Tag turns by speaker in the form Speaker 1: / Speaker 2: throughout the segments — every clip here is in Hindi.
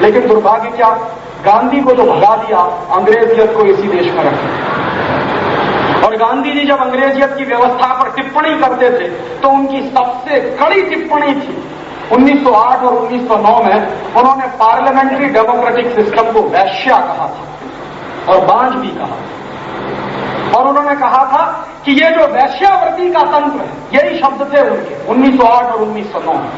Speaker 1: लेकिन दुर्भाग्य क्या, गांधी को तो भगा दिया, अंग्रेजियत को इसी देश में रखा। और गांधी जी जब अंग्रेजियत की व्यवस्था पर टिप्पणी करते थे तो उनकी सबसे कड़ी टिप्पणी थी 1908 और 1909 में उन्होंने पार्लियामेंट्री डेमोक्रेटिक सिस्टम को वैश्या कहा था और बांझ भी कहा। और उन्होंने कहा था कि ये जो वैश्यावृत्ति का तंत्र है, यही शब्द थे उनके 1908 और 1909 में।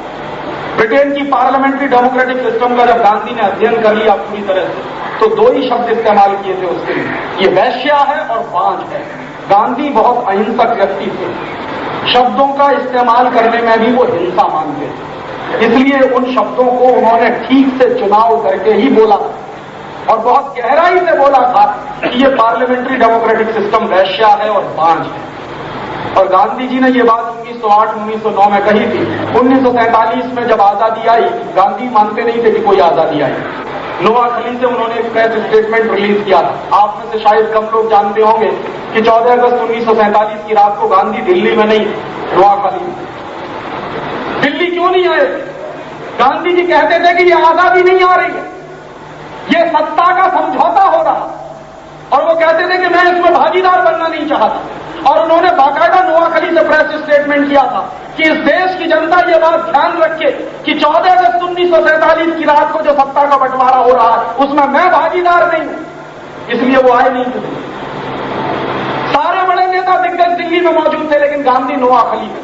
Speaker 1: ब्रिटेन की पार्लियामेंट्री डेमोक्रेटिक सिस्टम का जब गांधी ने अध्ययन कर लिया पूरी तरह से, तो दो ही शब्द इस्तेमाल किए थे उसके लिए, ये वैश्या है और बांझ है। गांधी बहुत अहिंसक व्यक्ति थे, शब्दों का इस्तेमाल करने में भी वो हिंसा मानते थे, इसलिए उन शब्दों को उन्होंने ठीक से चुनाव करके ही बोला और बहुत गहराई से बोला था कि ये पार्लियामेंट्री डेमोक्रेटिक सिस्टम वैश्या है और बांझ है। और गांधी जी ने ये बात 1908-1909 में कही थी। 1947 में जब आजादी आई, गांधी मानते नहीं थे कि कोई आजादी आई। नोआखली से उन्होंने एक प्रेस स्टेटमेंट रिलीज किया था। आप में से शायद कम लोग जानते होंगे कि 14 अगस्त 1947 की रात को गांधी दिल्ली में नहीं, नोआखली में। दिल्ली क्यों नहीं आए? गांधी जी कहते थे कि ये आजादी नहीं आ रही है, ये सत्ता का समझौता हो रहा, और वो कहते थे कि मैं इसमें भागीदार बनना नहीं चाहता। और उन्होंने बाकायदा नोआखली से प्रेस स्टेटमेंट किया था कि इस देश की जनता ये बात ध्यान रखे कि 14 अगस्त 1947 की रात को जो सत्ता का बंटवारा हो रहा है उसमें मैं भागीदार नहीं हूं, इसलिए वो आए नहीं थे। सारे बड़े नेता दिग्गज दिल्ली में मौजूद थे, लेकिन गांधी नोआखली में।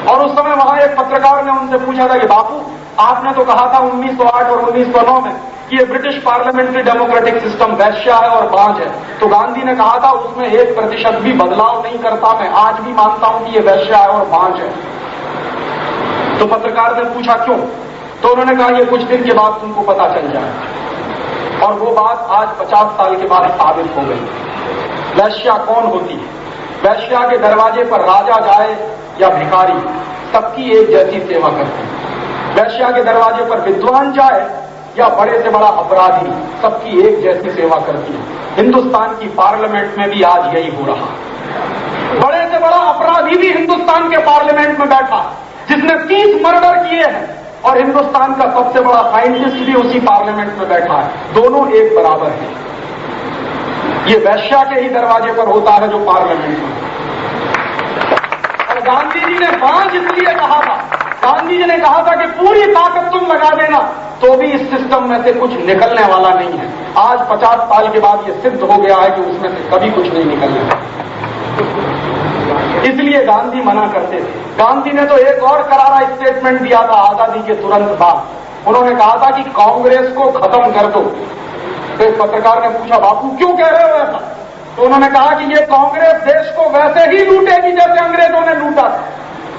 Speaker 1: और उस समय वहां एक पत्रकार ने उनसे पूछा था कि बापू, आपने तो कहा था 1908 और 1909 में कि ये ब्रिटिश पार्लियामेंट्री डेमोक्रेटिक सिस्टम वैश्या है और बांझ है, तो गांधी ने कहा था उसमें 1% भी बदलाव नहीं करता, मैं आज भी मानता हूं कि ये वैश्या है और बांझ है। तो पत्रकार ने पूछा क्यों? तो उन्होंने कहा ये कुछ दिन के बाद तुमको पता चल जाए। और वो बात आज 50 साल के बाद साबित हो गई। वैश्या कौन होती है? वैश्या के दरवाजे पर राजा जाए या भिखारी, सबकी एक जैसी सेवा करती है। वैश्या के दरवाजे पर विद्वान जाए या बड़े से बड़ा अपराधी, सबकी एक जैसी सेवा करती है। हिंदुस्तान की पार्लियामेंट में भी आज यही हो रहा है। बड़े से बड़ा अपराधी भी हिंदुस्तान के पार्लियामेंट में बैठा, जिसने 30 मर्डर किए हैं, और हिंदुस्तान का सबसे बड़ा साइंटिस्ट भी उसी पार्लियामेंट में बैठा है। दोनों एक बराबर हैं। ये वैश्या के ही दरवाजे पर होता है जो पार्लियामेंट में। और गांधी जी ने बांझ इसलिए कहा था, गांधी जी ने कहा था कि पूरी ताकत तुम लगा देना तो भी इस सिस्टम में से कुछ निकलने वाला नहीं है। आज 50 साल के बाद ये सिद्ध हो गया है कि उसमें से कभी कुछ नहीं निकलने, इसलिए गांधी मना करते थे। गांधी ने तो एक और करारा स्टेटमेंट दिया था आजादी के तुरंत बाद। उन्होंने कहा था कि कांग्रेस को खत्म कर दो। तो एक पत्रकार ने पूछा, बापू क्यों कह रहे हो ऐसा? तो उन्होंने कहा कि ये कांग्रेस देश को वैसे ही लूटेगी जैसे अंग्रेजों ने लूटा,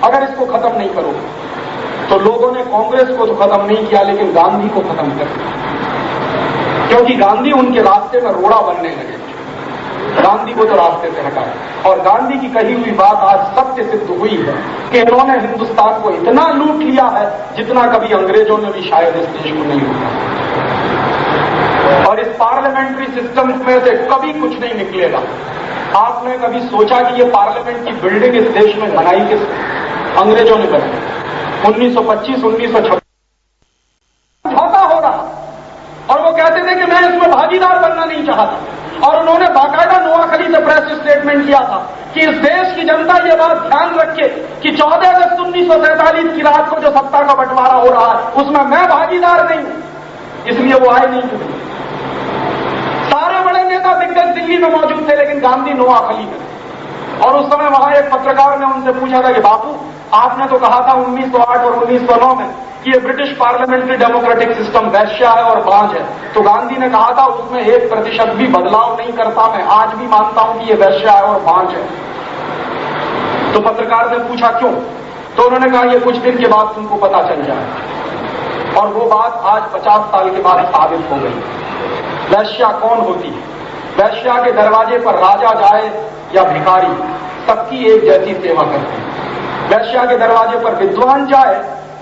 Speaker 1: अगर इसको खत्म नहीं करोगे। तो लोगों ने कांग्रेस को तो खत्म नहीं किया, लेकिन गांधी को खत्म कर दिया, क्योंकि गांधी उनके रास्ते में रोड़ा बनने लगे। गांधी को तो रास्ते से हटाया, और गांधी की कही हुई बात आज सत्य सिद्ध हुई है कि इन्होंने हिंदुस्तान को इतना लूट लिया है जितना कभी अंग्रेजों ने भी शायद इस देश को नहीं लूटा। और इस पार्लियामेंट्री सिस्टम में से कभी कुछ नहीं निकलेगा। आपने कभी सोचा कि ये पार्लियामेंट की बिल्डिंग इस देश में बनाई किसने? अंग्रेजों ने बनाई। 1925-1926 समझौता हो रहा, और वो कहते थे कि मैं इसमें भागीदार बनना नहीं चाहता। और उन्होंने बाकायदा नोआखली से प्रेस स्टेटमेंट किया था कि इस देश की जनता ये बात ध्यान रखे कि 14 अगस्त 1947 की रात को जो सत्ता का बंटवारा हो रहा है उसमें मैं भागीदार नहीं हूं, इसलिए वो आए नहीं थे। सारे बड़े नेता दिग्गज दिल्ली में मौजूद थे, लेकिन गांधी नोआखली में। और उस समय वहां एक पत्रकार ने उनसे पूछा था कि बापू, आपने तो कहा था 1908 और 1909 में कि ये ब्रिटिश पार्लियामेंट्री डेमोक्रेटिक सिस्टम वैश्या है और बांझ है, तो गांधी ने कहा था उसमें 1% भी बदलाव नहीं करता, मैं आज भी मानता हूं कि ये वैश्या है और बांझ है। तो पत्रकार ने पूछा क्यों? तो उन्होंने कहा ये कुछ दिन के बाद तुमको पता चल जाए। और वो बात आज 50 साल के बाद साबित हो गई। वैश्या कौन होती है? वैश्या के दरवाजे पर राजा जाए या भिखारी, सबकी एक जैसी सेवा करते हैं। वैश्या के दरवाजे पर विद्वान जाए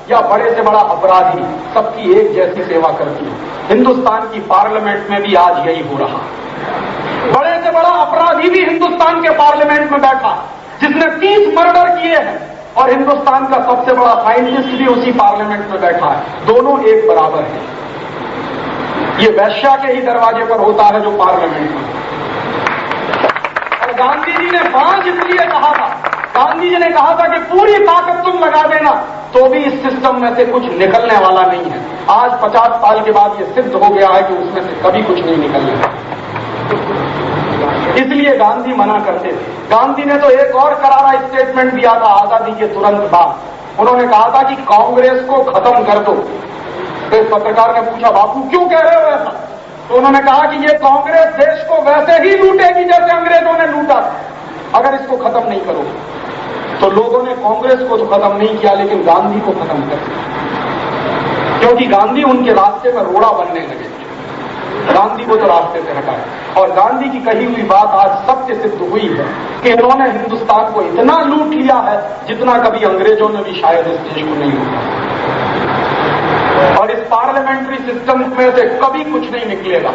Speaker 1: या बड़े से बड़ा अपराधी, सबकी एक जैसी सेवा करती है। हिंदुस्तान की पार्लियामेंट में भी आज यही हो रहा है। बड़े से बड़ा अपराधी भी हिंदुस्तान के पार्लियामेंट में बैठा, जिसने 30 मर्डर किए हैं, और हिंदुस्तान का सबसे बड़ा साइंटिस्ट भी उसी पार्लियामेंट में बैठा है। दोनों एक बराबर हैं। ये वैश्या के ही दरवाजे पर होता है जो पार्लियामेंट में। और गांधी जी ने बांझ इसलिए कहा था, गांधी जी ने कहा था कि पूरी ताकत तुम लगा देना तो भी इस सिस्टम में से कुछ निकलने वाला नहीं है। आज 50 साल के बाद ये सिद्ध हो गया है कि उसमें से कभी कुछ नहीं निकलने। इसलिए गांधी मना करते थे। गांधी ने तो एक और करारा स्टेटमेंट दिया था आजादी के तुरंत बाद। उन्होंने कहा था कि कांग्रेस को खत्म कर दो। तो एक पत्रकार ने पूछा, बापू क्यों कह रहे हो ऐसा? तो उन्होंने कहा कि ये कांग्रेस देश को वैसे ही लूटेगी जैसे अंग्रेजों ने लूटा, अगर इसको खत्म नहीं करोगे। तो लोगों ने कांग्रेस को तो खत्म नहीं किया, लेकिन गांधी को खत्म कर दिया, क्योंकि गांधी उनके रास्ते में रोड़ा बनने लगे। गांधी को तो रास्ते से हटाए। और गांधी की कही हुई बात आज सत्य सिद्ध हुई है कि इन्होंने हिंदुस्तान को इतना लूट लिया है जितना कभी अंग्रेजों ने भी शायद इस देश को नहीं लूटा। और इस पार्लियामेंट्री सिस्टम में से कभी कुछ नहीं निकलेगा।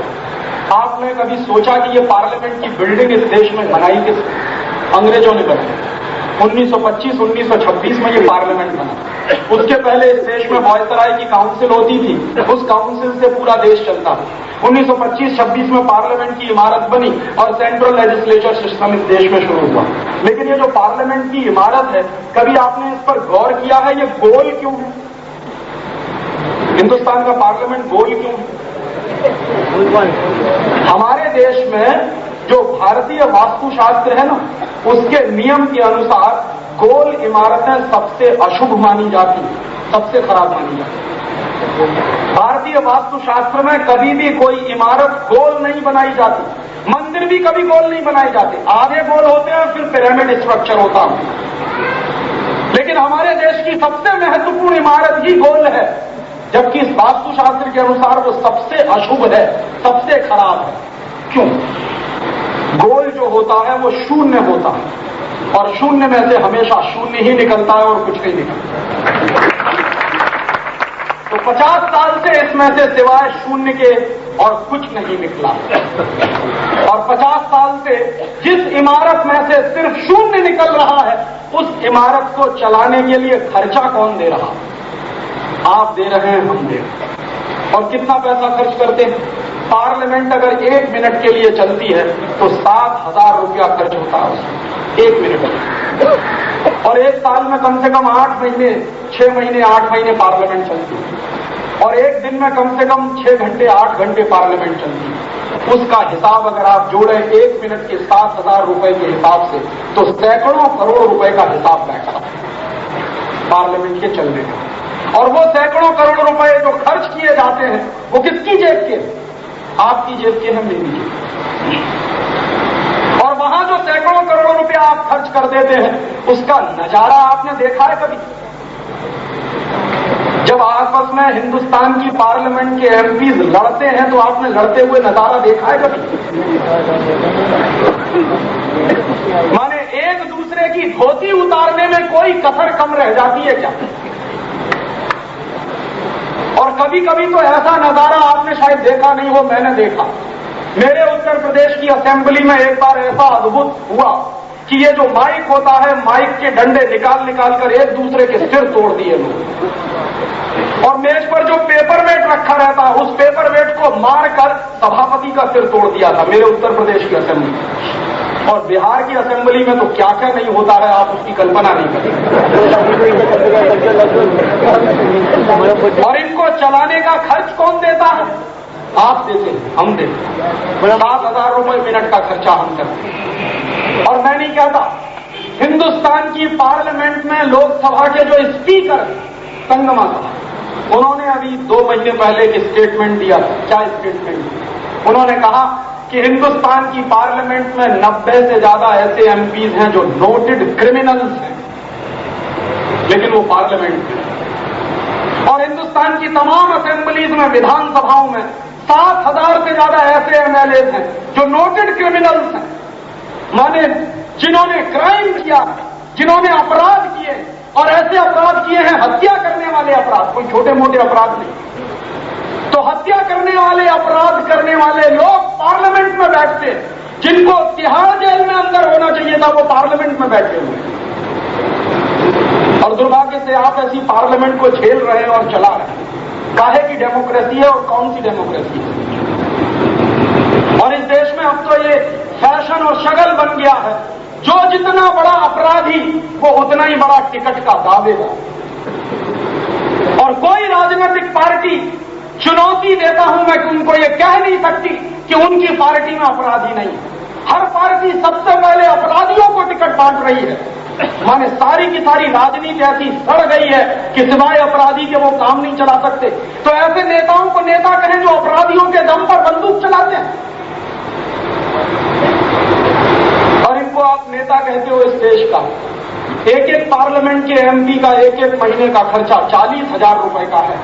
Speaker 1: आपने कभी सोचा कि ये पार्लियामेंट की बिल्डिंग इस देश में बनाई किस? अंग्रेजों ने बनाई। 1925-1926 में ये पार्लियामेंट बना। उसके पहले इस देश में वायसराय की काउंसिल होती थी, उस काउंसिल से पूरा देश चलता था। 1925-26 में पार्लियामेंट की इमारत बनी और सेंट्रल लेजिस्लेचर सिस्टम इस देश में शुरू हुआ। लेकिन ये जो पार्लियामेंट की इमारत है, कभी आपने इस पर गौर किया है ये गोल क्यों है? हिंदुस्तान का पार्लियामेंट गोल क्यों है? हमारे देश में जो भारतीय वास्तुशास्त्र है ना, उसके नियम के अनुसार गोल इमारतें सबसे अशुभ मानी जाती, सबसे खराब मानी जाती। भारतीय वास्तुशास्त्र में कभी भी कोई इमारत गोल नहीं बनाई जाती। मंदिर भी कभी गोल नहीं बनाए जाते, आधे गोल होते हैं, फिर पिरामिड स्ट्रक्चर होता है। लेकिन हमारे देश की सबसे महत्वपूर्ण इमारत ही गोल है, जबकि इस वास्तुशास्त्र के अनुसार वो सबसे अशुभ है, सबसे खराब है। क्यों? गोल जो होता है वो शून्य होता है, और शून्य में से हमेशा शून्य ही निकलता है और कुछ नहीं निकलता। तो 50 साल से इसमें से सिवाय शून्य के और कुछ नहीं निकला। और 50 साल से जिस इमारत में से सिर्फ शून्य निकल रहा है, उस इमारत को चलाने के लिए खर्चा कौन दे रहा? आप दे रहे हैं, हम दे रहे हैं। और कितना पैसा खर्च करते हैं? पार्लियामेंट अगर 1 मिनट के लिए चलती है तो 7,000 रुपया खर्च होता है उसमें 1 मिनट। और एक साल में कम से कम 8 महीने, 6 महीने, 8 महीने पार्लियामेंट चलती है। और एक दिन में कम से कम 6 घंटे, 8 घंटे पार्लियामेंट चलती है। उसका हिसाब अगर आप जोड़ें 1 मिनट के 7,000 रुपए के हिसाब से, तो सैकड़ों करोड़ रुपए का हिसाब बैठता है पार्लियामेंट के चलने का। और वो सैकड़ों करोड़ रुपए जो खर्च किए जाते हैं, वो किसकी जेब के? आपकी जेब के हैं, मेरी जेब। और वहां जो सैकड़ों करोड़ रुपया आप खर्च कर देते हैं, उसका नजारा आपने देखा है कभी? जब आपस में हिंदुस्तान की पार्लियामेंट के एमपीज लड़ते हैं तो आपने लड़ते हुए नजारा देखा है कभी? माने एक दूसरे की धोती उतारने में कोई कसर कम रह जाती है क्या? और कभी कभी तो ऐसा नजारा आपने शायद देखा नहीं हो, मैंने देखा। मेरे उत्तर प्रदेश की असेंबली में एक बार ऐसा अद्भुत हुआ कि ये जो माइक होता है, माइक के डंडे निकाल निकाल कर एक दूसरे के सिर तोड़ दिए लोग। और मेज पर जो पेपर वेट रखा रहता है, उस पेपर वेट को मारकर सभापति का सिर तोड़ दिया था मेरे उत्तर प्रदेश की असेंबली में। और बिहार की असेंबली में तो क्या क्या नहीं होता है, आप उसकी कल्पना नहीं करेंगे। और इनको चलाने का खर्च कौन देता है? आप देते हैं, हम देते हैं। 7,000 रुपए मिनट का खर्चा हम करते हैं। और मैं नहीं कहता, हिंदुस्तान की पार्लियामेंट में लोकसभा के जो स्पीकर संगमा साहब, उन्होंने अभी 2 महीने पहले एक स्टेटमेंट दिया। क्या स्टेटमेंट? उन्होंने कहा कि हिंदुस्तान की पार्लियामेंट में 90 से ज्यादा ऐसे एमपीज हैं जो नोटेड क्रिमिनल्स हैं, लेकिन वो पार्लियामेंट में। और हिंदुस्तान की तमाम असेंबलीज में, विधानसभाओं में 7,000 से ज्यादा ऐसे एमएलए हैं जो नोटेड क्रिमिनल्स हैं, माने जिन्होंने क्राइम किया, जिन्होंने अपराध किए, और ऐसे अपराध किए हैं हत्या करने वाले अपराध, कोई छोटे मोटे अपराध नहीं। तो हत्या करने वाले, अपराध करने वाले लोग पार्लियामेंट में बैठते हैं। जिनको तिहाड़ जेल में अंदर होना चाहिए था, वो पार्लियामेंट में बैठे हुए। और दुर्भाग्य से आप ऐसी पार्लियामेंट को झेल रहे हैं और चला रहे हैं। काहे की डेमोक्रेसी है और कौन सी डेमोक्रेसी है? और इस देश में अब तो ये फैशन और शगल बन गया है, जो जितना बड़ा अपराधी वो उतना ही बड़ा टिकट का दावेदार। और कोई राजनीतिक पार्टी चुनौती देता हूं मैं कि उनको ये कह नहीं सकती कि उनकी पार्टी में अपराधी नहीं है। हर पार्टी सबसे पहले अपराधियों को टिकट बांट रही है। माने सारी की सारी राजनीति ऐसी सड़ गई है कि सिवाय अपराधी के वो काम नहीं चला सकते। तो ऐसे नेताओं को नेता कहें जो अपराधियों के दम पर बंदूक चलाते हैं, और इनको आप नेता कहते हो इस देश का। एक एक पार्लियामेंट के एमपी का एक एक महीने का खर्चा 40,000 रुपए का है,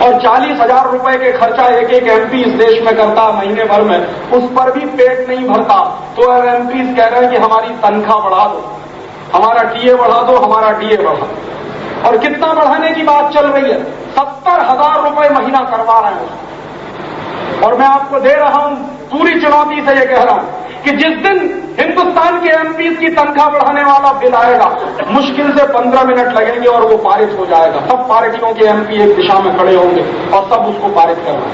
Speaker 1: और 40,000 रुपए के खर्चा एक एक एमपी इस देश में करता महीने भर में, उस पर भी पेट नहीं भरता। तो अब एमपी कह रहे हैं कि हमारी तनख्वाह बढ़ा दो, हमारा टीए बढ़ा दो, हमारा डीए बढ़ा दो। और कितना बढ़ाने की बात चल रही है? 70,000 रुपए महीना करवा रहे हैं। और मैं आपको दे रहा हूं, पूरी चुनौती से ये कह रहा हूं कि जिस दिन हिंदुस्तान के एमपी की तनख्वाह बढ़ाने वाला बिल आएगा, मुश्किल से 15 मिनट लगेंगे और वो पारित हो जाएगा। सब पार्टियों के एमपी एक दिशा में खड़े होंगे और सब उसको पारित करना।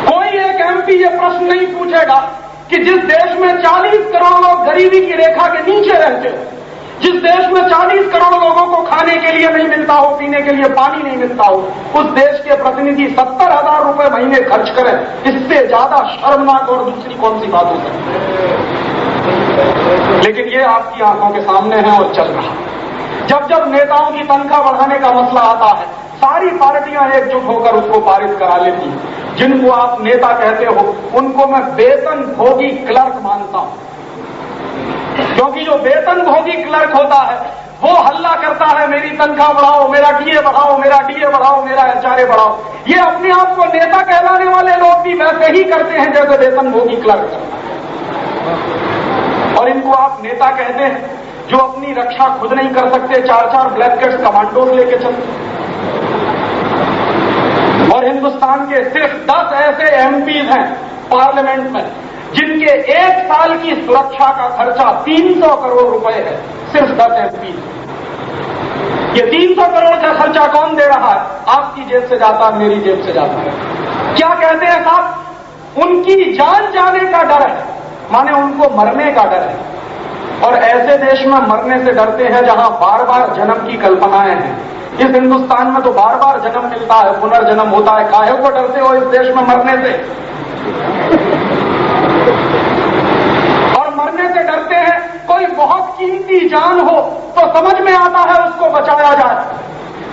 Speaker 1: कोई एक एमपी ये प्रश्न नहीं पूछेगा कि जिस देश में 40 करोड़ लोग गरीबी की रेखा के नीचे रहते हो, जिस देश में 40 करोड़ लोगों को खाने के लिए नहीं मिलता हो, पीने के लिए पानी नहीं मिलता हो, उस देश के प्रतिनिधि 70,000 रुपए महीने खर्च करें, इससे ज्यादा शर्मनाक और दूसरी कौन सी बात हो सकती है? लेकिन ये आपकी आंखों के सामने है और चल रहा है। जब जब नेताओं की तनख्वाह बढ़ाने का मसला आता है, सारी पार्टियां एकजुट होकर उसको पारित करा लेती हैं। जिनको आप नेता कहते हो उनको मैं वेतन भोगी क्लर्क मानता हूं, क्योंकि जो वेतन भोगी क्लर्क होता है वो हल्ला करता है मेरी तनख्वाह बढ़ाओ, मेरा डीए बढ़ाओ, मेरा डीए बढ़ाओ, मेरा एचआरए बढ़ाओ। ये अपने आप को नेता कहलाने वाले लोग भी वैसे ही करते हैं जैसे वेतन भोगी क्लर्क करता है। और इनको आप नेता कहते हैं जो अपनी रक्षा खुद नहीं कर सकते, 4-4 ब्लैक कैट्स कमांडोज लेके चलते। और हिंदुस्तान के सिर्फ 10 ऐसे एमपीज हैं पार्लियामेंट में जिनके 1 साल की सुरक्षा का खर्चा 300 करोड़ रुपए है, सिर्फ 10 एमपी। ये 300 करोड़ का खर्चा कौन दे रहा है? आपकी जेब से जाता है, मेरी जेब से जाता है। क्या कहते हैं साहब? उनकी जान जाने का डर है, माने उनको मरने का डर है। और ऐसे देश में मरने से डरते हैं जहां बार बार जन्म की कल्पनाएं हैं। इस हिंदुस्तान में तो बार बार जन्म मिलता है, पुनर्जन्म होता है। काहे को डरते हो इस देश में मरने से? और मरने से डरते हैं, कोई बहुत कीमती जान हो तो समझ में आता है उसको बचाया जाए।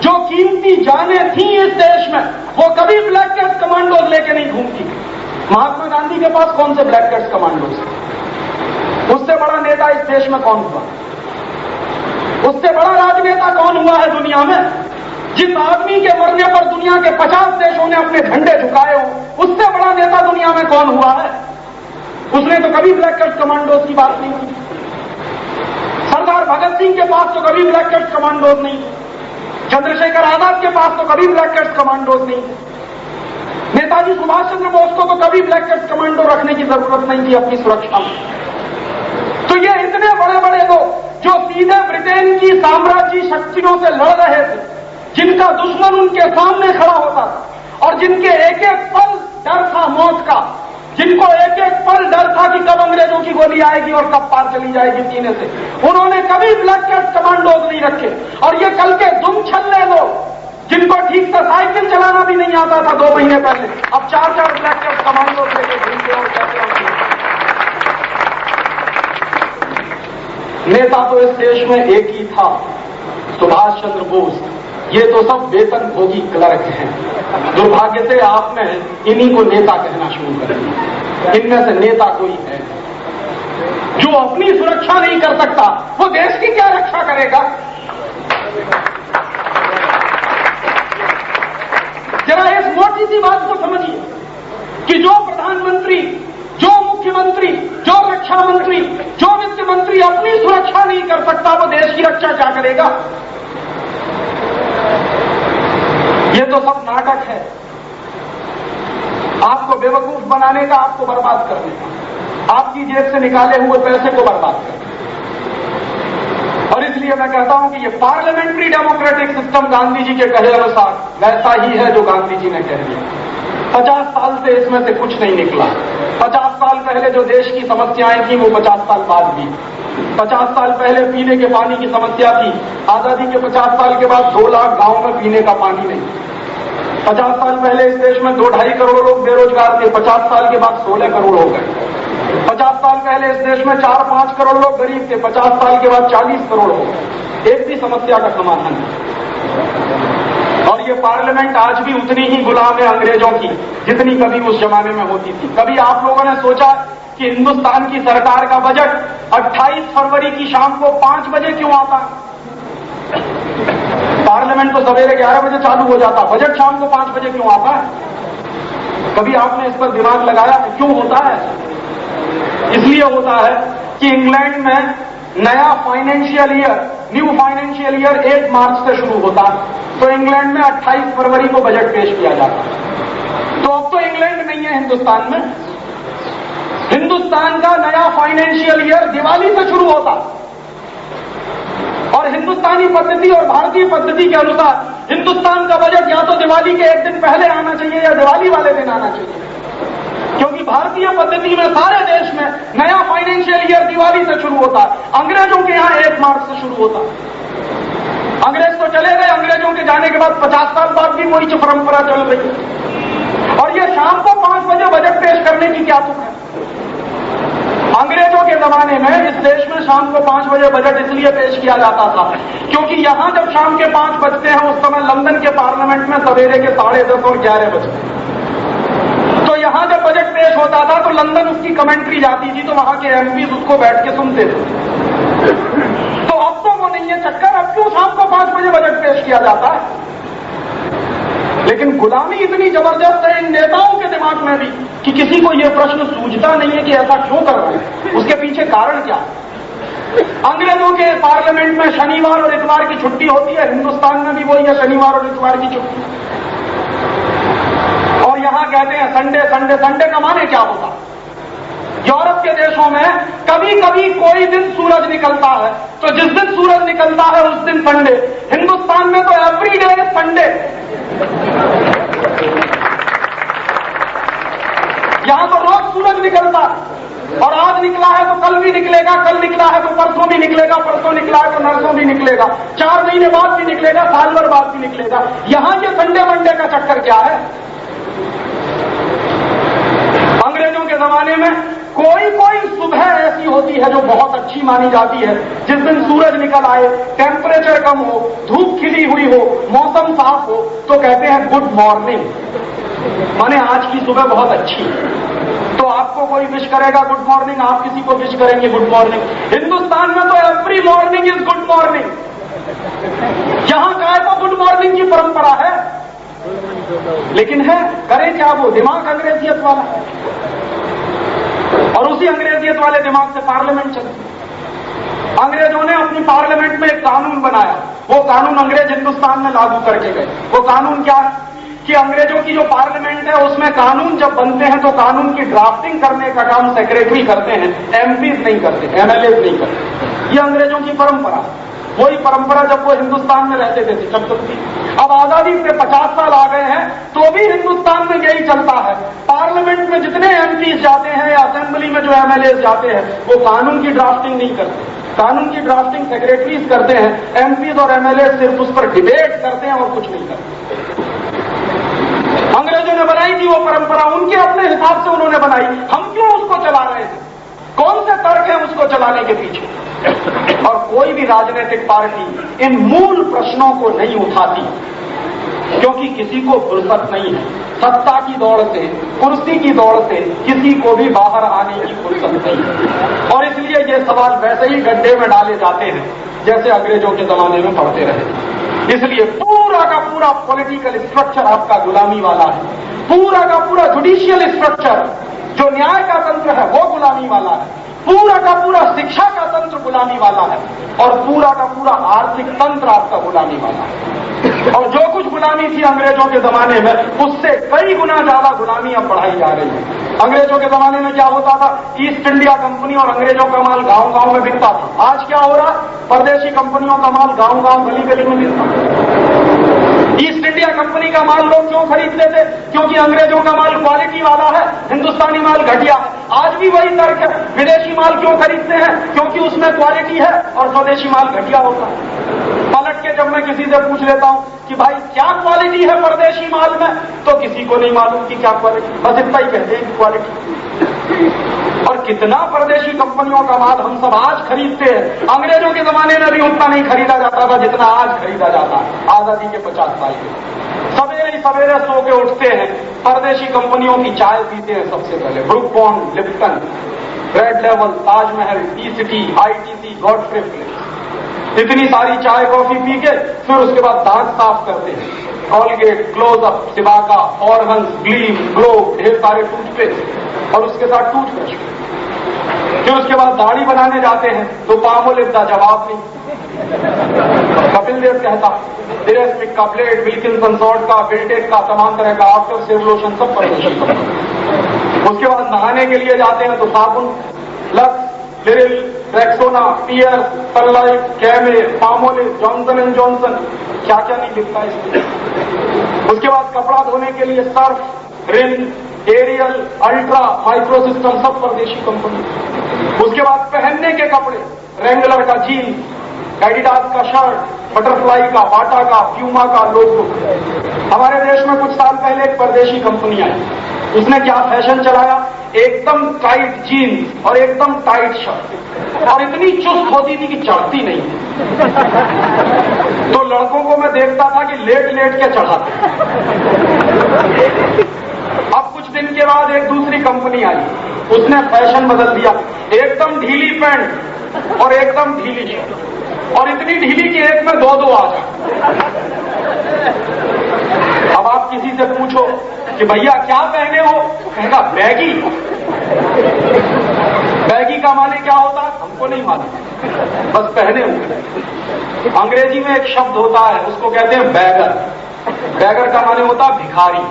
Speaker 1: जो कीमती जानें थी इस देश में वो कभी ब्लैक कैट्स कमांडोज लेके नहीं घूमती। महात्मा गांधी के पास कौन से ब्लैक कैट्स कमांडोज? उससे बड़ा नेता इस देश में कौन हुआ? उससे बड़ा राजनेता कौन हुआ है दुनिया में? जिस आदमी के मरने पर दुनिया के 50 देशों ने अपने झंडे झुकाए हो, उससे बड़ा नेता दुनिया में कौन हुआ है? उसने तो कभी ब्लैक कैट्स कमांडोज की बात नहीं की। सरदार भगत सिंह के पास तो कभी ब्लैक कैट्स कमांडोज नहीं, चंद्रशेखर आजाद के पास तो कभी ब्लैक कैट्स कमांडोज नहीं, नेताजी सुभाष चंद्र बोस को तो कभी ब्लैक कैट्स कमांडो रखने की जरूरत नहीं थी अपनी सुरक्षा में। तो ये इतने बड़े बड़े लोग जो सीधे ब्रिटेन की साम्राज्य शक्तियों से लड़ रहे थे, जिनका दुश्मन उनके सामने खड़ा होता था और जिनके एक एक पल डर था मौत का, जिनको एक एक पल डर था कि कब अंग्रेजों की गोली आएगी और कब पार चली जाएगी सीने से, उन्होंने कभी ब्लैक कैट्स कमांडोज नहीं रखे। और ये कल के दुम छल्ले लोग जिनको ठीक से साइकिल चलाना भी नहीं आता था 2 महीने पहले, अब 4-4 ब्लैक कैट्स कमांडोज लेके घूमते और कहते हैं। नेता तो इस देश में एक ही था, सुभाष चंद्र बोस। ये तो सब वेतन भोगी क्लर्क हैं। दुर्भाग्य से आपने इन्हीं को नेता कहना शुरू कर दिया। इनमें से नेता कोई है जो अपनी सुरक्षा नहीं कर सकता, वो देश की क्या रक्षा करेगा? जरा इस मोटी सी बात को समझिए कि जो प्रधानमंत्री, जो मुख्यमंत्री, जो रक्षा मंत्री, जो वित्त मंत्री अपनी सुरक्षा नहीं कर सकता, वो देश की रक्षा क्या करेगा? ये तो सब नाटक है, आपको बेवकूफ बनाने का, आपको बर्बाद करने का, आपकी जेब से निकाले हुए पैसे को बर्बाद करने। और इसलिए मैं कहता हूं कि ये parliamentary democratic system Gandhi ji के कहे अनुसार वैसा ही है जो गांधी जी ने कह दिया। 50 साल से इसमें से कुछ नहीं निकला। 50 साल पहले जो देश की समस्याएं थी वो 50 साल बाद भी। 50 साल पहले पीने के पानी की समस्या थी, आजादी के 50 साल के बाद 2 लाख गांव में पीने का पानी नहीं। 50 साल पहले इस देश में 2-2.5 करोड़ लोग बेरोजगार थे, 50 साल के बाद 16 करोड़ हो गए। 50 साल पहले इस देश में 4-5 करोड़ लोग गरीब थे, 50 साल के बाद 40 करोड़ हो गए। एक भी समस्या का समाधान नहीं। और ये पार्लियामेंट आज भी उतनी ही गुलाम है अंग्रेजों की जितनी कभी उस जमाने में होती थी। कभी आप लोगों ने सोचा कि हिंदुस्तान की सरकार का बजट 28 फरवरी की शाम को 5 बजे क्यों आता? पार्लियामेंट तो सवेरे 11 बजे चालू हो जाता, बजट शाम को 5 बजे क्यों आता है? कभी आपने इस पर दिमाग लगाया क्यों होता है? इसलिए होता है कि इंग्लैंड में नया financial year, new financial year 8 मार्च से शुरू होता, तो इंग्लैंड में 28 फरवरी को बजट पेश किया जाता। तो अब तो इंग्लैंड नहीं है हिंदुस्तान में। हिंदुस्तान का नया फाइनेंशियल ईयर दिवाली से शुरू होता और हिंदुस्तानी पद्धति और भारतीय पद्धति के अनुसार हिंदुस्तान का बजट या तो दिवाली के 1 दिन पहले आना चाहिए या दिवाली वाले दिन आना चाहिए, क्योंकि भारतीय पद्धति में सारे देश में नया फाइनेंशियल ईयर दिवाली से शुरू होता है। अंग्रेजों के यहां 1 मार्च से शुरू होता। अंग्रेज तो चले गए, अंग्रेजों के जाने के बाद 50 साल बाद भी वही परंपरा चल रही। और ये शाम को 5 बजे बजट पेश करने की क्या तुक है? अंग्रेजों के जमाने में इस देश में शाम को 5 बजे बजट इसलिए पेश किया जाता था क्योंकि यहां जब शाम के 5 बजते हैं उस समय लंदन के पार्लियामेंट में सवेरे के 10:30 और 11 बजते हैं। तो यहां जब बजट पेश होता था तो लंदन उसकी कमेंट्री जाती थी, तो वहां के एमपीज उसको बैठ के सुनते थे। तो अब तो वो नहीं है चक्कर, अब क्यों शाम को 5 बजे बजट पेश किया जाता है? लेकिन गुलामी इतनी जबरदस्त है इन नेताओं के दिमाग में भी कि किसी को यह प्रश्न सूझता नहीं है कि ऐसा क्यों कर रहे हैं, उसके पीछे कारण क्या है। अंग्रेजों के पार्लियामेंट में शनिवार और इतवार की छुट्टी होती है, हिंदुस्तान में भी वही है, शनिवार और इतवार की छुट्टी। और यहां कहते हैं संडे संडे, संडे का माने क्या होता? यूरोप के देशों में कभी कभी कोई दिन सूरज निकलता है, तो जिस दिन सूरज निकलता है उस दिन संडे। हिंदुस्तान में तो एवरी डे संडे। यहां तो रोज सूरज निकलता है, और आज निकला है तो कल भी निकलेगा, कल निकला है तो परसों भी निकलेगा, परसों निकला है तो नरसों भी निकलेगा, 4 महीने बाद भी निकलेगा, साल भर बाद भी निकलेगा। यहां ये संडे मंडे का चक्कर क्या है? अंग्रेजों के जमाने में कोई कोई सुबह ऐसी होती है जो बहुत अच्छी मानी जाती है, जिस दिन सूरज निकल आए, टेम्परेचर कम हो, धूप खिली हुई हो, मौसम साफ हो, तो कहते हैं गुड मॉर्निंग, माने आज की सुबह बहुत अच्छी है। तो आपको कोई विश करेगा गुड मॉर्निंग, आप किसी को विश करेंगे गुड मॉर्निंग। हिंदुस्तान में तो every morning is good morning. यहां का है तो गुड मॉर्निंग की परंपरा है, लेकिन है करें क्या? वो दिमाग अंग्रेजियत वाला, और उसी अंग्रेजियत वाले दिमाग से पार्लियामेंट चलती। अंग्रेजों ने अपनी पार्लियामेंट में एक कानून बनाया, वो कानून अंग्रेज हिंदुस्तान में लागू करके गए। वो कानून क्या है कि अंग्रेजों की जो पार्लियामेंट है उसमें कानून जब बनते हैं तो कानून की ड्राफ्टिंग करने का काम सेक्रेटरी करते हैं, एमपीज नहीं करते, एमएलएज नहीं करते। ये अंग्रेजों की परंपरा, वही परंपरा जब वो हिंदुस्तान में रहते थे जब तक थी। अब आजादी से 50 साल आ गए हैं तो भी हिंदुस्तान में यही चलता है। पार्लियामेंट में जितने एमपीज जाते हैं या असेंबली में जो एमएलए जाते हैं वो कानून की ड्राफ्टिंग नहीं करते, कानून की ड्राफ्टिंग सेक्रेटरीज करते हैं। एमपीज और एमएलए सिर्फ उस पर डिबेट करते हैं और कुछ नहीं करते। अंग्रेजों ने बनाई थी वो परंपरा, उनके अपने हिसाब से उन्होंने बनाई, हम क्यों उसको चला रहे हैं? कौन से तर्क है उसको चलाने के पीछे? और कोई भी राजनीतिक पार्टी इन मूल प्रश्नों को नहीं उठाती क्योंकि किसी को फुर्सत नहीं है। सत्ता की दौड़ से, कुर्सी की दौड़ से किसी को भी बाहर आने की फुर्सत नहीं है, और इसलिए ये सवाल वैसे ही गड्ढे में डाले जाते हैं जैसे अंग्रेजों के जमाने में पढ़ते रहे। इसलिए पूरा का पूरा पॉलिटिकल स्ट्रक्चर आपका गुलामी वाला है, पूरा का पूरा जुडिशियल स्ट्रक्चर जो न्याय का तंत्र है वो गुलामी वाला है, पूरा का पूरा शिक्षा का तंत्र गुलामी वाला है, और पूरा का पूरा आर्थिक तंत्र आपका गुलामी वाला है। और जो कुछ गुलामी थी अंग्रेजों के जमाने में उससे कई गुना ज्यादा गुलामी अब बढ़ाई जा रही है। अंग्रेजों के जमाने में क्या होता था? ईस्ट इंडिया कंपनी और अंग्रेजों का माल गांव गांव में बिकता था। आज क्या हो रहा? परदेशी कंपनियों का माल गांव गांव गली गली में बिकता है। ईस्ट इंडिया कंपनी का माल लोग क्यों खरीदते थे? क्योंकि अंग्रेजों का माल क्वालिटी वाला है, हिंदुस्तानी माल घटिया है। आज भी वही तर्क है। विदेशी माल क्यों खरीदते हैं? क्योंकि उसमें क्वालिटी है और स्वदेशी माल घटिया होता है। पलट के जब मैं किसी से पूछ लेता हूं कि भाई क्या क्वालिटी है परदेशी माल में, तो किसी को नहीं मालूम कि क्या क्वालिटी, बस इतना ही कहते हैं क्वालिटी। और कितना परदेशी कंपनियों का माल हम सब आज खरीदते हैं। अंग्रेजों के जमाने में भी उतना नहीं खरीदा जाता था जितना आज खरीदा जाता है, आजादी के 50 साल के। सवेरे सवेरे सो के उठते हैं, परदेशी कंपनियों की चाय पीते हैं सबसे पहले, book bond, Lipton, red level, Taj Mahal, T city, ITC, Godfrey Phillips, इतनी सारी चाय कॉफी पी के फिर उसके बाद दांत साफ करते हैं, कॉलगेट, क्लोजअप, सिबाका, ऑर्गन्स, ग्लीम, ग्लो, ढेर सारे टूथपेस्ट और उसके साथ टूथब्रश। फिर उसके बाद दाढ़ी बनाने जाते हैं तो पामोलिव का जवाब नहीं। कपिल देव कहता डिरेस्मिक का, ब्लेड, विल्किंसन सॉर्ट का, बिल्टेक का, तमाम तरह का आफ्टर सेव लोशन सब परदेशी। उसके बाद नहाने के लिए जाते हैं तो साबुन, Lux, Liril, Rexona, Pears, Sunlight, Camay, Palmolive, Johnson and Johnson, क्या क्या नहीं दिखता इसमें। उसके बाद कपड़ा धोने के लिए सर्फ, रिन, एरियल, अल्ट्रा, माइक्रो सिस्टम सब परदेशी कंपनी। उसके बाद पहनने के कपड़े, रेंगलर का जीन्स, एडिडास का शर्ट, बटरफ्लाई का, बाटा का, प्यूमा का लोगो। हमारे देश में कुछ साल पहले एक परदेशी कंपनी आई, उसने क्या फैशन चलाया, एकदम टाइट जीन्स और एकदम टाइट शर्ट, और इतनी चुस्त होती थी कि चढ़ती नहीं। तो लड़कों को मैं देखता था कि लेट लेट के चढ़ाते। अब कुछ दिन के बाद एक दूसरी कंपनी आई, उसने फैशन बदल दिया, एकदम ढीली पैंट और एकदम ढीली शर्ट, और इतनी ढीली कि एक में दो आ जाए। अब आप किसी से पूछो कि भैया क्या पहने हो, कहेगा बैगी। बैगी का माने क्या होता है हमको नहीं मालूम, बस पहने हुए। अंग्रेजी में एक शब्द होता है, उसको कहते हैं बैगर। बैगर का माने होता है भिखारी।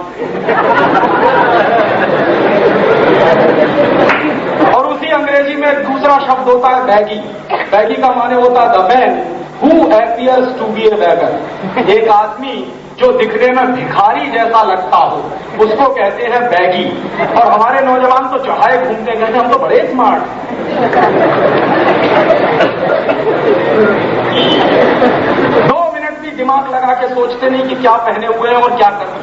Speaker 1: और उसी अंग्रेजी में एक दूसरा शब्द होता है बैगी। बैगी का माने होता है the man who appears to be a beggar. एक आदमी जो दिखने में भिखारी जैसा लगता हो उसको कहते हैं बैगी। और हमारे नौजवान तो चढ़ाए घूमते कहते हम तो बड़े स्मार्ट। 2 मिनट भी दिमाग लगा के सोचते नहीं कि क्या पहने हुए हैं और क्या कर रहे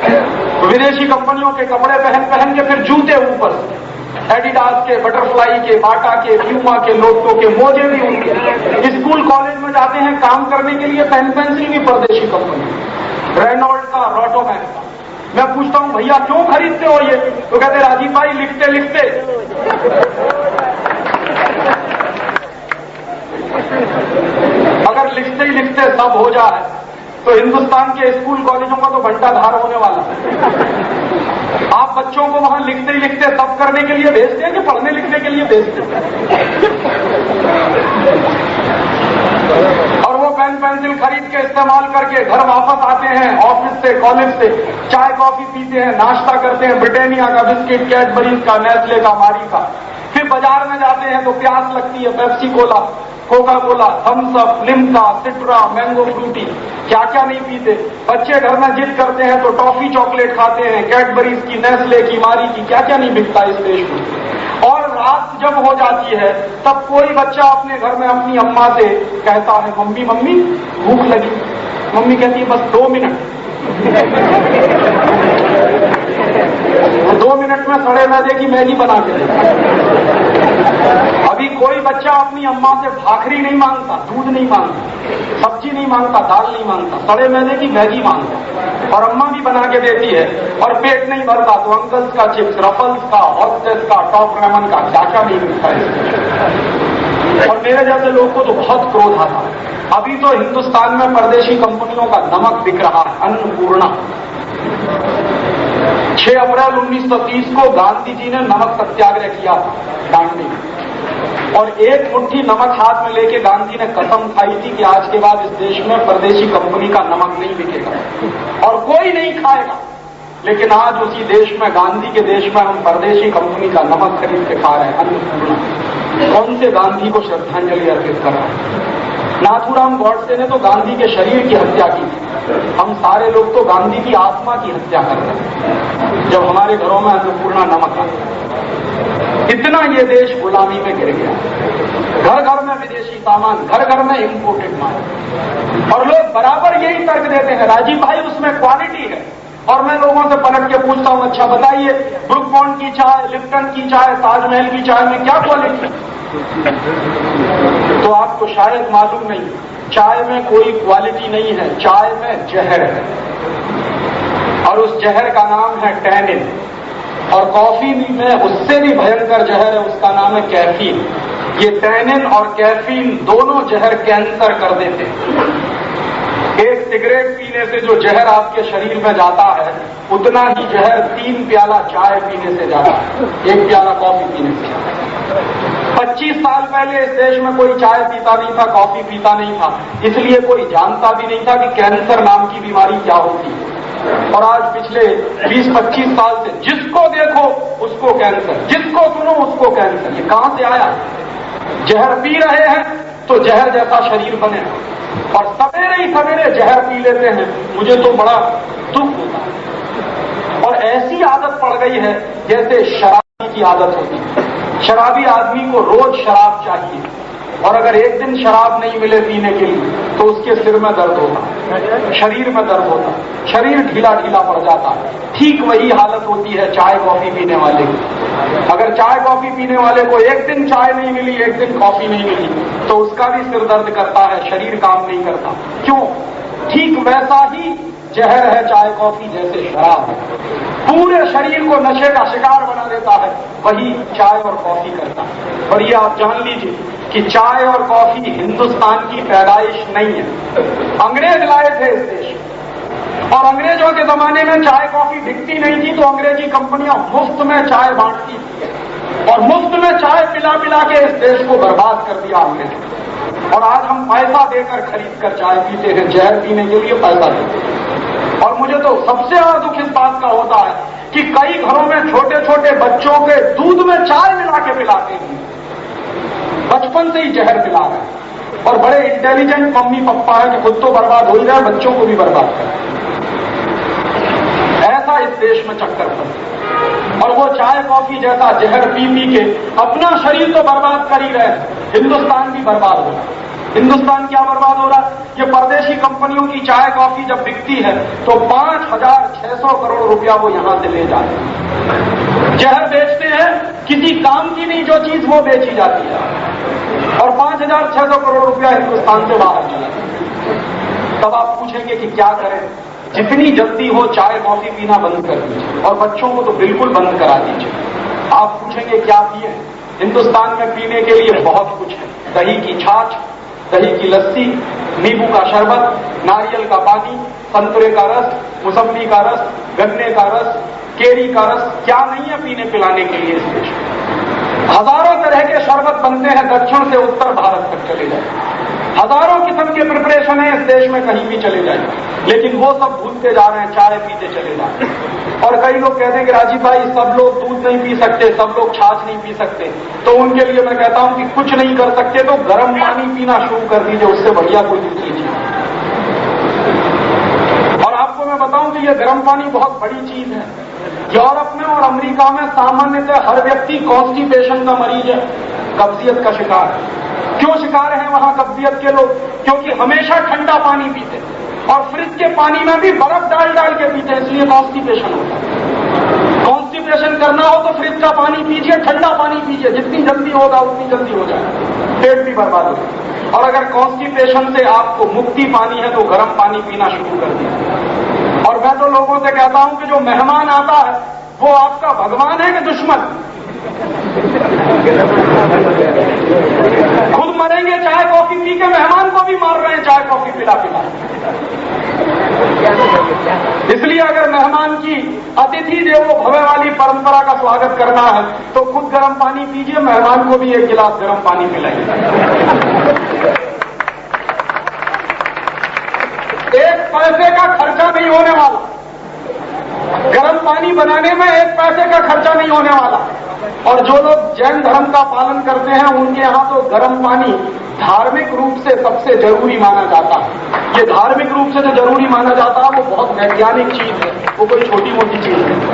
Speaker 1: हैं। विदेशी कंपनियों के कपड़े पहन के फिर जूते ऊपर, एडिडास के, बटरफ्लाई के, बाटा के, प्यूमा के, लोटो के, मोजे भी उनके। स्कूल कॉलेज में जाते हैं काम करने के लिए, पेन पेंसिल भी परदेशी कंपनी, रेनॉल्ड का, रोटोमैन का। मैं पूछता हूं भैया क्यों खरीदते हो ये, तो कहते राजीव भाई लिखते लिखते अगर लिखते ही लिखते सब हो जाए तो हिंदुस्तान के स्कूल कॉलेजों का तो घंटाधार होने वाला है। आप बच्चों को वहां लिखते ही लिखते सब करने के लिए भेजते हैं कि पढ़ने लिखने के लिए भेजते हैं? और वो पेन पेंसिल खरीद के इस्तेमाल करके घर वापस आते हैं ऑफिस से, कॉलेज से, चाय कॉफी पीते हैं, नाश्ता करते हैं, ब्रिटानिया का बिस्किट, कैडबरीज का, नेस्ले का, मारी का। फिर बाजार में जाते हैं तो प्यास लगती है, Pepsi Cola, Coca Cola, Thums Up, Limca, Citra, mango Frooti, क्या क्या नहीं पीते। बच्चे घर में जिद करते हैं तो टॉफी चॉकलेट खाते हैं, कैडबरीज की, नेस्ले की, मारी की, क्या क्या नहीं बिकता इस देश में। और रात जब हो जाती है तब कोई बच्चा अपने घर में अपनी अम्मा से कहता है मम्मी मम्मी भूख लगी। मम्मी कहती है बस 2 मिनट। 2 मिनट में सड़े मैदे की मैगी बना के दे। अभी कोई बच्चा अपनी अम्मा से भाखरी नहीं मांगता, दूध नहीं मांगता, सब्जी नहीं मांगता, दाल नहीं मांगता, सड़े मैदे की मैगी मांगता, और अम्मा भी बना के देती है। और पेट नहीं भरता तो अंकल्स का चिप्स, रफल्स का, हॉस्टेस का, टॉप रेमन का, क्या क्या नहीं मिलता है। और मेरे जैसे लोग को तो बहुत क्रोध आता। अभी तो हिंदुस्तान में परदेशी कंपनियों का नमक बिक रहा है, अन्नपूर्णा। 6 अप्रैल 1930 को गांधी जी ने नमक सत्याग्रह किया था दांडी में, और एक मुट्ठी नमक हाथ में लेके गांधी ने कसम खाई थी कि आज के बाद इस देश में परदेशी कंपनी का नमक नहीं बिकेगा और कोई नहीं खाएगा। लेकिन आज उसी देश में, गांधी के देश में, हम परदेशी कंपनी का नमक खरीद के खा रहे हैं, अन्नपूर्णा। कौन से गांधी को श्रद्धांजलि अर्पित कर रहा है? नाथूराम गॉडसे ने तो गांधी के शरीर की हत्या की, हम सारे लोग तो गांधी की आत्मा की हत्या कर रहे हैं जब हमारे घरों में अन्नपूर्णा नमक आता। इतना ये देश गुलामी में गिर गया, घर घर में विदेशी सामान, घर घर में इंपोर्टेड माल। और लोग बराबर यही तर्क देते हैं, राजीव भाई उसमें क्वालिटी है। और मैं लोगों से पलट के पूछता हूं, अच्छा बताइए ब्रुक बॉन्ड की चाय, लिप्टन की चाय, ताजमहल की चाय में क्या क्वालिटी है? तो आपको शायद मालूम नहीं, चाय में कोई क्वालिटी नहीं है, चाय में जहर है। और उस जहर का नाम है टैनिन। और कॉफी में उससे भी भयंकर जहर है, उसका नाम है कैफीन। ये टैनिन और कैफीन दोनों जहर कैंसर कर देते हैं। एक सिगरेट पीने से जो जहर आपके शरीर में जाता है, उतना ही जहर 3 प्याला चाय पीने से जाता है, 1 प्याला कॉफी पीने से। 25 साल पहले इस देश में कोई चाय पीता नहीं था, कॉफी पीता नहीं था, इसलिए कोई जानता भी नहीं था कि कैंसर नाम की बीमारी क्या होती है। और आज पिछले 20-25 साल से जिसको देखो उसको कैंसर, जिसको सुनो उसको कैंसर। ये कहां से आया? जहर पी रहे हैं तो जहर जैसा शरीर बने, और सवेरे ही सवेरे जहर पी लेते हैं। मुझे तो बड़ा दुख होता है। और ऐसी आदत पड़ गई है जैसे शराबी की आदत होती है। शराबी आदमी को रोज शराब चाहिए, और अगर एक दिन शराब नहीं मिले पीने के लिए तो उसके सिर में दर्द होता है, शरीर में दर्द होता है, शरीर ढीला ढीला पड़ जाता है। ठीक वही हालत होती है चाय कॉफी पीने वाले की। अगर चाय कॉफी पीने वाले को एक दिन चाय नहीं मिली, एक दिन कॉफी नहीं मिली, तो उसका भी सिर दर्द करता है, शरीर काम नहीं करता। क्यों? ठीक वैसा ही जहर है चाय कॉफी जैसे शराब है, पूरे शरीर को नशे का शिकार बना देता है, वही चाय और कॉफी करता है। और ये आप जान लीजिए कि चाय और कॉफी हिंदुस्तान की पैदाइश नहीं है, अंग्रेज लाए थे इस देश में। और अंग्रेजों के जमाने में चाय कॉफी बिकती नहीं थी, तो अंग्रेजी कंपनियां मुफ्त में चाय बांटती थी, और मुफ्त में चाय पिला पिला के इस देश को बर्बाद कर दिया अंग्रेजों। और आज हम पैसा देकर खरीद कर चाय पीते हैं, जहर पीने के लिए पैसा देते हैं। और मुझे तो सबसे ज्यादा दुख इस बात का होता है कि कई घरों में छोटे छोटे बच्चों के दूध में चाय मिला के पिलाते हैं, बचपन से ही जहर पिला रहे हैं। और बड़े इंटेलिजेंट मम्मी पापा है कि खुद तो बर्बाद हो ही रहा है, बच्चों को भी बर्बाद कर। ऐसा इस देश में चक्कर फंसा। और वो चाय कॉफी जैसा जहर पी पी के अपना शरीर तो बर्बाद कर ही रहे हैं, हिंदुस्तान भी बर्बाद हो रहा है। हिंदुस्तान क्या बर्बाद हो रहा है? ये परदेशी कंपनियों की चाय कॉफी जब बिकती है तो 5,600 करोड़ रुपया वो यहां से ले जाते हैं। जहर बेचते हैं, किसी काम की नहीं जो चीज वो बेची जाती है, और 5,600 करोड़ रुपया हिंदुस्तान से बाहर चला जाता। तब आप पूछेंगे कि क्या करें? जितनी जल्दी हो चाय कॉफी पीना बंद कर दीजिए, और बच्चों को तो बिल्कुल बंद करा दीजिए। आप पूछेंगे क्या पिए? हिंदुस्तान में पीने के लिए बहुत कुछ है। दही की छाछ, दही की लस्सी, नींबू का शरबत, नारियल का पानी, संतरे का रस, मौसम्बी का रस, गन्ने का रस, केरी का रस, क्या नहीं है पीने पिलाने के लिए इस देश में। हजारों तरह के शरबत बनते हैं, दक्षिण से उत्तर भारत तक चले जाए। हजारों किस्म के प्रिपरेशन है इस देश में, कहीं भी चले जाए। लेकिन वो सब भूलते जा रहे हैं, चाय पीते चले जा रहे हैं। और कई लोग कहते हैं कि राजीव भाई सब लोग दूध नहीं पी सकते, सब लोग छाछ नहीं पी सकते। तो उनके लिए मैं कहता हूं कि कुछ नहीं कर सकते तो गर्म पानी पीना शुरू कर दीजिए, उससे बढ़िया कोई दूसरी चीज। और आपको मैं बताऊं कि यह गर्म पानी बहुत बड़ी चीज है। यूरोप में और अमेरिका में सामान्यतः हर व्यक्ति कॉन्स्टिपेशन का मरीज है, कब्जियत का शिकार है। क्यों शिकार है वहां कब्जियत के लोग? क्योंकि हमेशा ठंडा पानी पीते, और फ्रिज के पानी में भी बर्फ डाल डाल के पीते, इसलिए कॉन्स्टिपेशन होता है। कॉन्स्टिपेशन करना हो तो फ्रिज का पानी पीजिए, ठंडा पानी पीजिए, जितनी जल्दी होगा उतनी जल्दी हो जाएगा, पेट भी बर्बाद हो जाएगा। और अगर कॉन्स्टिपेशन से आपको मुक्ति पानी है तो गर्म पानी पीना शुरू कर दीजिए। और मैं तो लोगों से कहता हूं कि जो मेहमान आता है वो आपका भगवान है कि दुश्मन? खुद मरेंगे चाय कॉफी पी के, मेहमान को भी मार रहे हैं चाय कॉफी पिला पिला। इसलिए अगर मेहमान की अतिथि देवो भव वाली परंपरा का स्वागत करना है तो खुद गर्म पानी पीजिए, मेहमान को भी 1 गिलास गर्म पानी पिलाइए। 1 पैसे का खर्चा नहीं होने वाला। गर्म पानी बनाने में 1 पैसे का खर्चा नहीं होने वाला। और जो लोग जैन धर्म का पालन करते हैं उनके यहां तो गर्म पानी धार्मिक रूप से सबसे जरूरी माना जाता है। ये धार्मिक रूप से जो जरूरी माना जाता है वो बहुत वैज्ञानिक चीज है, वो कोई छोटी मोटी चीज है।